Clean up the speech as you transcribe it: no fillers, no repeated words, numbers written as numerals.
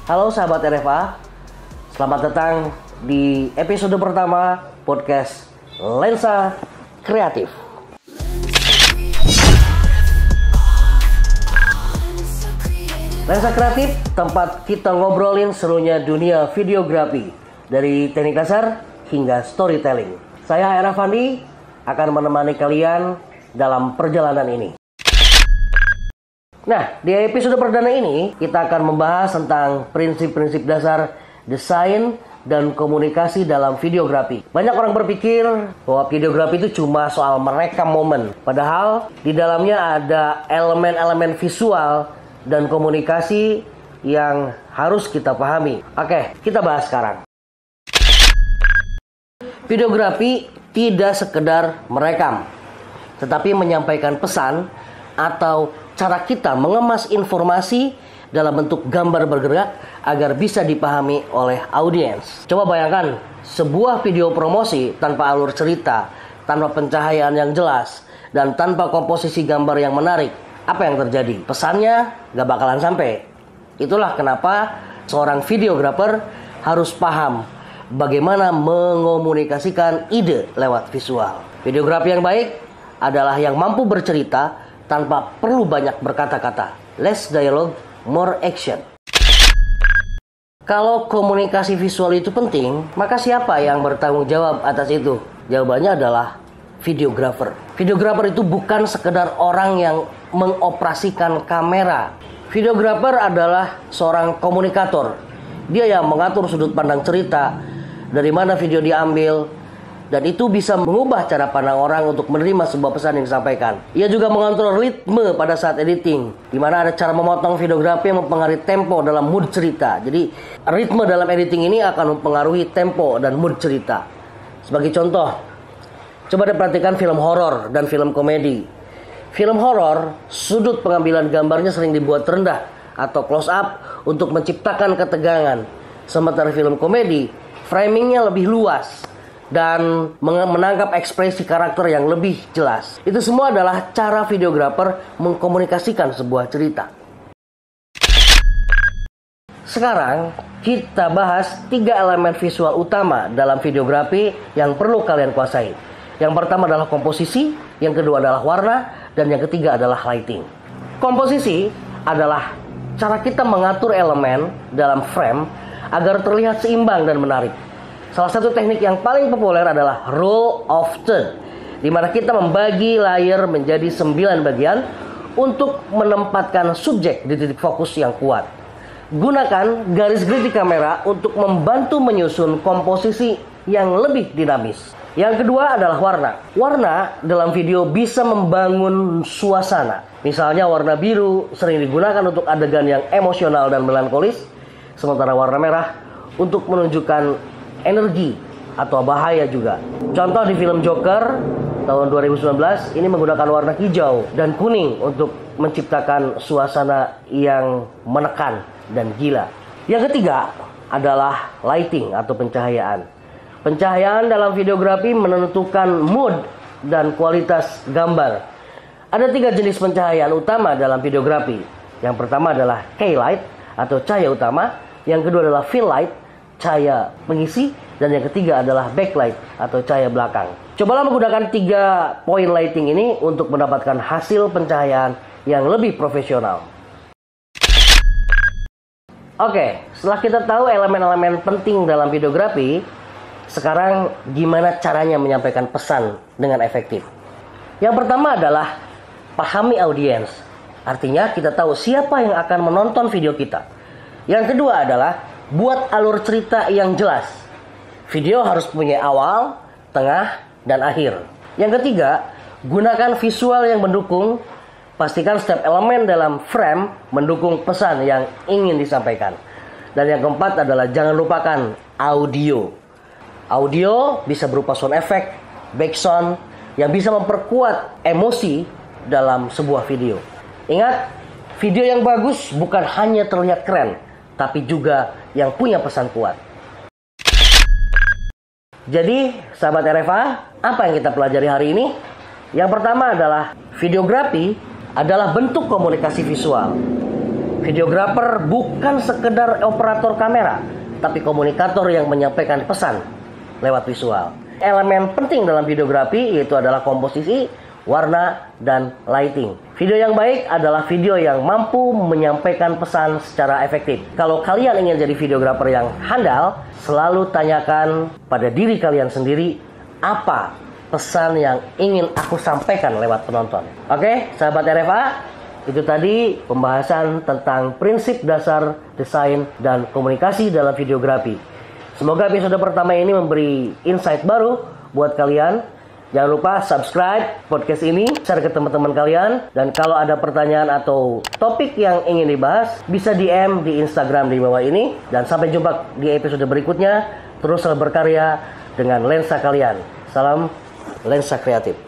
Halo sahabat RFA, selamat datang di episode pertama podcast Lensa Kreatif. Lensa Kreatif, tempat kita ngobrolin serunya dunia videografi, dari teknik dasar hingga storytelling. Saya Hera Fandi akan menemani kalian dalam perjalanan ini. Nah, di episode perdana ini kita akan membahas tentang prinsip-prinsip dasar desain dan komunikasi dalam videografi. Banyak orang berpikir bahwa videografi itu cuma soal merekam momen. Padahal di dalamnya ada elemen-elemen visual dan komunikasi yang harus kita pahami. Oke, kita bahas sekarang. Videografi tidak sekedar merekam, tetapi menyampaikan pesan atau cara kita mengemas informasi dalam bentuk gambar bergerak agar bisa dipahami oleh audiens. Coba bayangkan sebuah video promosi tanpa alur cerita, tanpa pencahayaan yang jelas, dan tanpa komposisi gambar yang menarik. Apa yang terjadi? Pesannya gak bakalan sampai. Itulah kenapa seorang videografer harus paham bagaimana mengomunikasikan ide lewat visual. Videografi yang baik adalah yang mampu bercerita tanpa perlu banyak berkata-kata. Less dialogue, more action. Kalau komunikasi visual itu penting, maka siapa yang bertanggung jawab atas itu? Jawabannya adalah videografer. Videografer itu bukan sekedar orang yang mengoperasikan kamera. Videografer adalah seorang komunikator. Dia yang mengatur sudut pandang cerita, dari mana video diambil, dan itu bisa mengubah cara pandang orang untuk menerima sebuah pesan yang disampaikan. Ia juga mengontrol ritme pada saat editing, di mana ada cara memotong videografi yang mempengaruhi tempo dalam mood cerita. Jadi ritme dalam editing ini akan mempengaruhi tempo dan mood cerita. Sebagai contoh, coba diperhatikan film horor dan film komedi. Film horor, sudut pengambilan gambarnya sering dibuat rendah atau close up untuk menciptakan ketegangan. Sementara film komedi, framingnya lebih luas dan menangkap ekspresi karakter yang lebih jelas. Itu semua adalah cara videografer mengkomunikasikan sebuah cerita. Sekarang kita bahas 3 elemen visual utama dalam videografi yang perlu kalian kuasai. Yang pertama adalah komposisi, yang kedua adalah warna, dan yang ketiga adalah lighting. Komposisi adalah cara kita mengatur elemen dalam frame agar terlihat seimbang dan menarik. Salah satu teknik yang paling populer adalah roll of third, di mana kita membagi layer menjadi 9 bagian untuk menempatkan subjek di titik fokus yang kuat. Gunakan garis grid di kamera untuk membantu menyusun komposisi yang lebih dinamis. Yang kedua adalah warna. Warna dalam video bisa membangun suasana. Misalnya warna biru sering digunakan untuk adegan yang emosional dan melankolis, sementara warna merah untuk menunjukkan energi atau bahaya juga. Contoh di film Joker tahun 2019 ini menggunakan warna hijau dan kuning untuk menciptakan suasana yang menekan dan gila. Yang ketiga adalah lighting atau pencahayaan. Pencahayaan dalam videografi menentukan mood dan kualitas gambar. Ada 3 jenis pencahayaan utama dalam videografi. Yang pertama adalah keylight atau cahaya utama. Yang kedua adalah fill light, cahaya pengisi, dan yang ketiga adalah backlight atau cahaya belakang. Cobalah menggunakan 3 poin lighting ini untuk mendapatkan hasil pencahayaan yang lebih profesional. Oke, setelah kita tahu elemen-elemen penting dalam videografi, sekarang gimana caranya menyampaikan pesan dengan efektif? Yang pertama adalah pahami audiens. Artinya kita tahu siapa yang akan menonton video kita. Yang kedua adalah buat alur cerita yang jelas. Video harus punya awal, tengah, dan akhir. Yang ketiga, gunakan visual yang mendukung. Pastikan setiap elemen dalam frame mendukung pesan yang ingin disampaikan. Dan yang keempat adalah jangan lupakan audio. Audio bisa berupa sound effect, background yang bisa memperkuat emosi dalam sebuah video. Ingat, video yang bagus bukan hanya terlihat keren, tapi juga yang punya pesan kuat. Jadi, sahabat RFA, apa yang kita pelajari hari ini? Yang pertama adalah videografi adalah bentuk komunikasi visual. Videografer bukan sekedar operator kamera, tapi komunikator yang menyampaikan pesan lewat visual. Elemen penting dalam videografi yaitu adalah komposisi, warna, dan lighting. Video yang baik adalah video yang mampu menyampaikan pesan secara efektif. Kalau kalian ingin jadi videografer yang handal, selalu tanyakan pada diri kalian sendiri, apa pesan yang ingin aku sampaikan lewat penonton. Oke, sahabat RFA, itu tadi pembahasan tentang prinsip dasar desain dan komunikasi dalam videografi. Semoga episode pertama ini memberi insight baru buat kalian. Jangan lupa subscribe podcast ini, share ke teman-teman kalian. Dan kalau ada pertanyaan atau topik yang ingin dibahas, bisa DM di Instagram di bawah ini. Dan sampai jumpa di episode berikutnya. Terus berkarya dengan lensa kalian. Salam lensa kreatif.